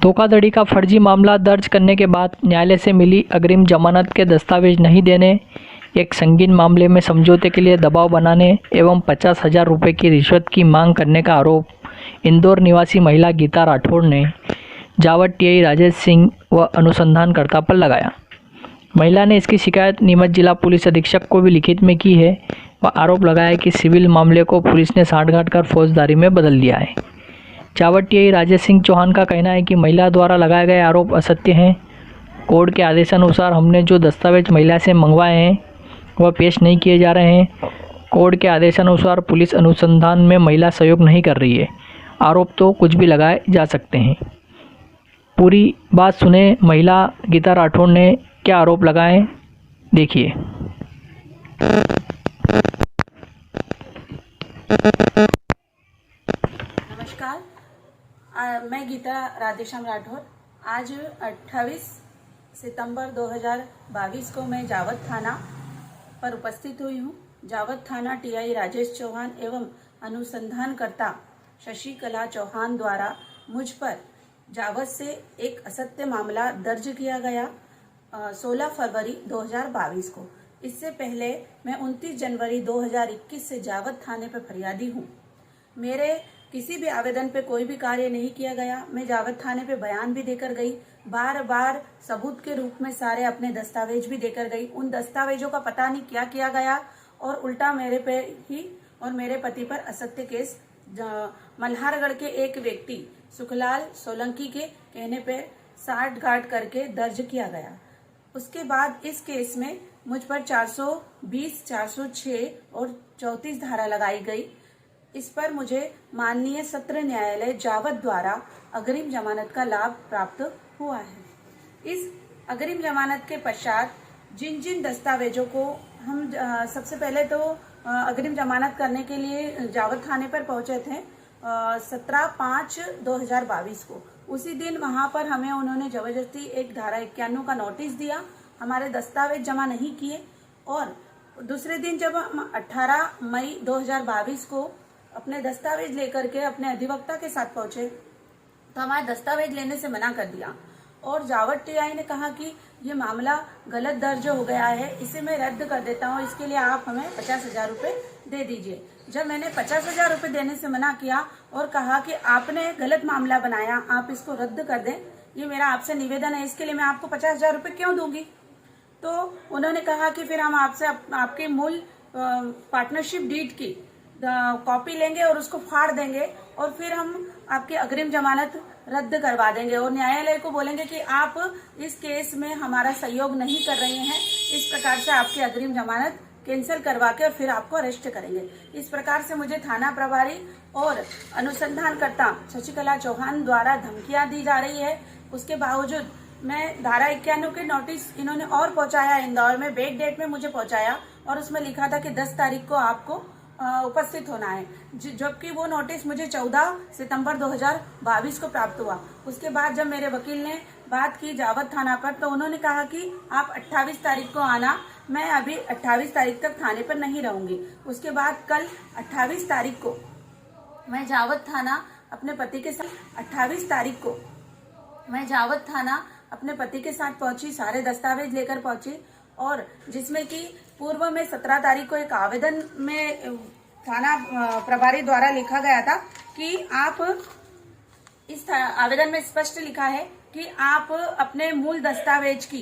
धोखाधड़ी का फर्जी मामला दर्ज करने के बाद न्यायालय से मिली अग्रिम जमानत के दस्तावेज नहीं देने, एक संगीन मामले में समझौते के लिए दबाव बनाने एवं 50,000 रुपये की रिश्वत की मांग करने का आरोप इंदौर निवासी महिला गीता राठौड़ ने जावट टीआई राजेश सिंह व अनुसंधानकर्ता पर लगाया। महिला ने इसकी शिकायत नीमच जिला पुलिस अधीक्षक को भी लिखित में की है व आरोप लगाया कि सिविल मामले को पुलिस ने सांठगांठ कर फौजदारी में बदल दिया है। जावट टीआई राजेश सिंह चौहान का कहना है कि महिला द्वारा लगाए गए आरोप असत्य हैं। कोर्ट के आदेशानुसार हमने जो दस्तावेज महिला से मंगवाए हैं वह पेश नहीं किए जा रहे हैं। कोर्ट के आदेशानुसार पुलिस अनुसंधान में महिला सहयोग नहीं कर रही है। आरोप तो कुछ भी लगाए जा सकते हैं। पूरी बात सुने, महिला गीता राठौड़ ने क्या आरोप लगाए, देखिए। नमस्कार, मैं गीता राधेश्याम राठौर। आज 28 सितंबर 2022 को मैं जावत थाना पर उपस्थित हुई हूँ। जावत थाना टीआई राजेश चौहान एवं अनुसंधानकर्ता शशिकला चौहान द्वारा मुझ पर जावत से एक असत्य मामला दर्ज किया गया 16 फरवरी 2022 को। इससे पहले मैं 29 जनवरी 2021 से जावत थाने पर फरियादी हूँ। मेरे किसी भी आवेदन पे कोई भी कार्य नहीं किया गया। मैं जावत थाने पे बयान भी देकर गई, बार बार सबूत के रूप में सारे अपने दस्तावेज भी देकर गई। उन दस्तावेजों का पता नहीं क्या किया गया और उल्टा मेरे पे ही और मेरे पति पर असत्य केस मल्हारगढ़ के एक व्यक्ति सुखलाल सोलंकी के कहने पे सांठगांठ करके दर्ज किया गया। उसके बाद इस केस में मुझ पर 420, 406 और 34 धारा लगाई गई। इस पर मुझे माननीय सत्र न्यायालय जावत द्वारा अग्रिम जमानत का लाभ प्राप्त हुआ है। इस अग्रिम जमानत के पश्चात जिन जिन दस्तावेजों को हम सबसे पहले तो अग्रिम जमानत करने के लिए जावत थाने पर पहुंचे थे 17/5/2022 को। उसी दिन वहां पर हमें उन्होंने जबरदस्ती एक धारा 51 का नोटिस दिया, हमारे दस्तावेज जमा नहीं किए। और दूसरे दिन जब हम 18 मई 2022 को अपने दस्तावेज लेकर के अपने अधिवक्ता के साथ पहुंचे तो हमारे दस्तावेज लेने से मना कर दिया और जावट टीआई ने कहा कि ये मामला गलत दर्ज हो गया है, इसे मैं रद्द कर देता हूँ, इसके लिए आप हमें 50,000 रुपये दे दीजिए। जब मैंने 50,000 रुपये देने से मना किया और कहा कि आपने गलत मामला बनाया, आप इसको रद्द कर दें, ये मेरा आपसे निवेदन है, इसके लिए मैं आपको 50,000 रुपये क्यों दूंगी। तो उन्होंने कहा कि फिर हम आपसे आपके मूल पार्टनरशिप डीड की कॉपी लेंगे और उसको फाड़ देंगे और फिर हम आपकी अग्रिम जमानत रद्द करवा देंगे और न्यायालय को बोलेंगे कि आप इस केस में हमारा सहयोग नहीं कर रहे हैं, इस प्रकार से आपकी अग्रिम जमानत कैंसिल करवा के और फिर आपको अरेस्ट करेंगे। इस प्रकार से मुझे थाना प्रभारी और अनुसंधानकर्ता शशिकला चौहान द्वारा धमकियां दी जा रही है। उसके बावजूद मैं धारा 51 के नोटिस इन्होंने और पहुंचाया, इंदौर में बैक डेट में मुझे पहुंचाया और उसमें लिखा था कि 10 तारीख को आपको उपस्थित होना है, जबकि वो नोटिस मुझे 14 सितंबर 2022 को प्राप्त हुआ। उसके बाद जब मेरे वकील ने बात की जावत थाना पर तो उन्होंने कहा कि आप 28 तारीख को आना। मैं अभी 28 तारीख तक थाने पर नहीं रहूंगी। उसके बाद कल 28 तारीख को मैं जावत थाना अपने पति के साथ 28 तारीख को मैं जावत थाना अपने पति के साथ पहुंची, सारे दस्तावेज लेकर पहुंची और जिसमें कि पूर्व में 17 तारीख को एक आवेदन में थाना प्रभारी द्वारा लिखा गया था कि आप इस आवेदन में स्पष्ट लिखा है कि आप अपने मूल दस्तावेज की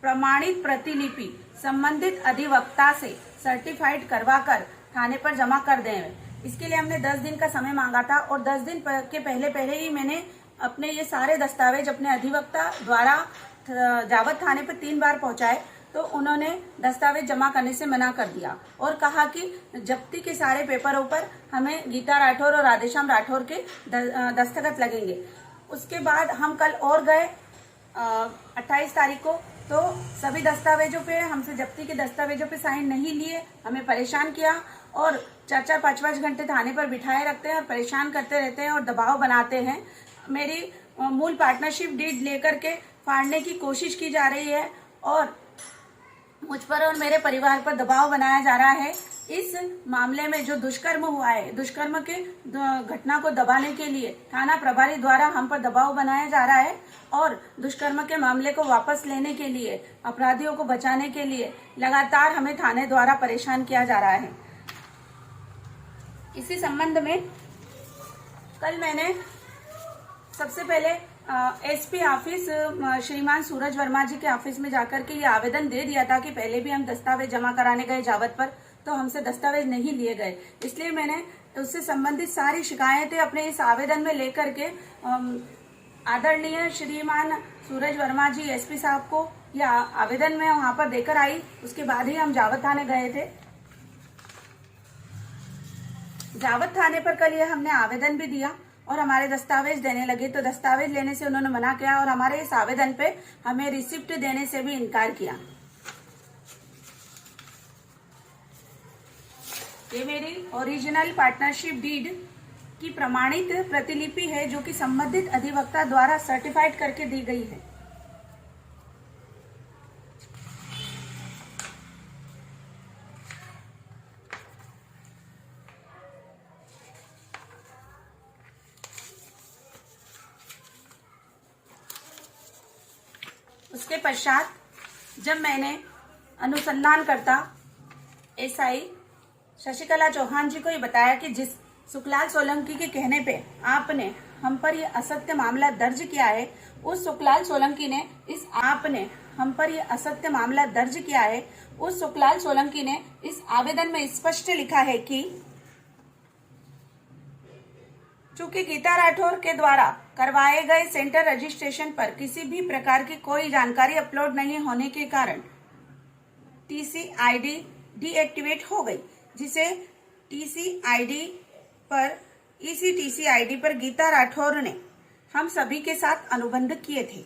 प्रमाणित प्रतिलिपि संबंधित अधिवक्ता से सर्टिफाइड करवाकर थाने पर जमा कर दें। इसके लिए हमने 10 दिन का समय मांगा था और 10 दिन के पहले ही मैंने अपने ये सारे दस्तावेज अपने अधिवक्ता द्वारा जावत थाने पर 3 बार पहुंचाए तो उन्होंने दस्तावेज जमा करने से मना कर दिया और कहा कि जब्ती के सारे पेपरों पर हमें गीता राठौर और राधेश्याम राठौर के दस्तखत लगेंगे। उसके बाद हम कल और गए 28 तारीख को तो सभी दस्तावेजों पे हमसे जब्ती के दस्तावेजों पे साइन नहीं लिए, हमें परेशान किया और 4-4, 5-5 घंटे थाने पर बिठाए रखते हैं और परेशान करते रहते हैं और दबाव बनाते हैं। मेरी मूल पार्टनरशिप डीड लेकर के फाड़ने की कोशिश की जा रही है और मुझ पर और मेरे परिवार पर दबाव बनाया जा रहा है इस मामले में जो दुष्कर्म हुआ है, दुष्कर्म के घटना को दबाने के लिए थाना प्रभारी द्वारा हम पर दबाव बनाया जा रहा है और दुष्कर्म के मामले को वापस लेने के लिए, अपराधियों को बचाने के लिए लगातार हमें थाने द्वारा परेशान किया जा रहा है। इसी संबंध में कल मैंने सबसे पहले एसपी ऑफिस श्रीमान सूरज वर्मा जी के ऑफिस में जाकर के ये आवेदन दे दिया था कि पहले भी हम दस्तावेज जमा कराने गए जावत पर, तो हमसे दस्तावेज नहीं लिए गए। इसलिए मैंने उससे संबंधित सारी शिकायतें अपने इस आवेदन में लेकर के आदरणीय श्रीमान सूरज वर्मा जी एसपी साहब को यह आवेदन में वहां पर देकर आई। उसके बाद ही हम जावत थाने गए थे। जावत थाने पर कल ये हमने आवेदन भी दिया और हमारे दस्तावेज देने लगे, तो दस्तावेज लेने से उन्होंने मना किया और हमारे इस आवेदन पे हमें रिसिप्ट देने से भी इनकार किया। ये मेरी ओरिजिनल पार्टनरशिप डीड की प्रमाणित प्रतिलिपि है जो कि संबंधित अधिवक्ता द्वारा सर्टिफाइड करके दी गई है। उसके पश्चात जब मैंने अनुसंधानकर्ता एसआई शशिकला चौहान जी को ये बताया कि जिस सुखलाल सोलंकी के कहने पे आपने हम पर ये असत्य मामला दर्ज किया है, उस सुखलाल सोलंकी ने इस आवेदन में स्पष्ट लिखा है कि चूंकि गीता राठौर के द्वारा करवाए गए सेंटर रजिस्ट्रेशन पर किसी भी प्रकार की कोई जानकारी अपलोड नहीं होने के कारण टीसीआईडी डीएक्टिवेट हो गई, जिसे इसी टीसीआईडी पर गीता राठौर ने हम सभी के साथ अनुबंध किए थे।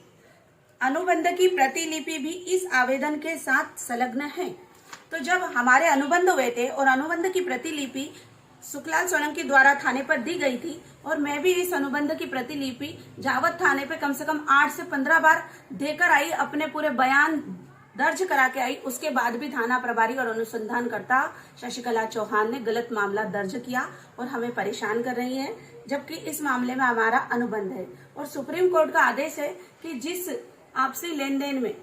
अनुबंध की प्रतिलिपि भी इस आवेदन के साथ संलग्न है। तो जब हमारे अनुबंध हुए थे और अनुबंध की प्रतिलिपि सुखलाल सोलंकी द्वारा थाने पर दी गई थी और मैं भी इस अनुबंध की प्रतिलिपि जावत थाने पे कम से कम 8 से 15 बार देकर आई, अपने पूरे बयान दर्ज करा के आई। उसके बाद भी थाना प्रभारी और अनुसंधानकर्ता शशिकला चौहान ने गलत मामला दर्ज किया और हमें परेशान कर रही है, जबकि इस मामले में हमारा अनुबंध है और सुप्रीम कोर्ट का आदेश है कि जिस आपसी लेन देन में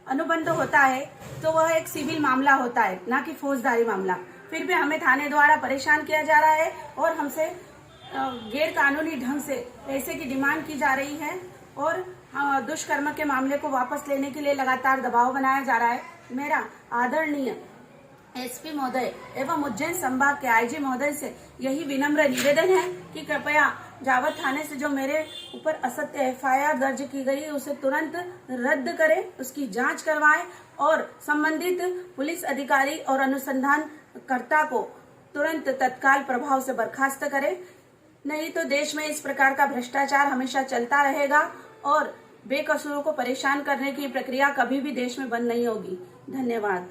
अनुबंध होता है तो वह एक सिविल मामला होता है, ना कि फौजदारी मामला। फिर भी हमें थाने द्वारा परेशान किया जा रहा है और हमसे गैर कानूनी ढंग से पैसे की डिमांड की जा रही है और दुष्कर्म के मामले को वापस लेने के लिए लगातार दबाव बनाया जा रहा है। मेरा आदरणीय एसपी महोदय एवं उज्जैन संभाग के आईजी महोदय से यही विनम्र निवेदन है कि कृपया जावत थाने से जो मेरे ऊपर असत्य एफआईआर दर्ज की गई है उसे तुरंत रद्द करें, उसकी जांच करवाएं और संबंधित पुलिस अधिकारी और अनुसंधानकर्ता को तुरंत तत्काल प्रभाव से बर्खास्त करें। नहीं तो देश में इस प्रकार का भ्रष्टाचार हमेशा चलता रहेगा और बेकसूरों को परेशान करने की प्रक्रिया कभी भी देश में बंद नहीं होगी। धन्यवाद।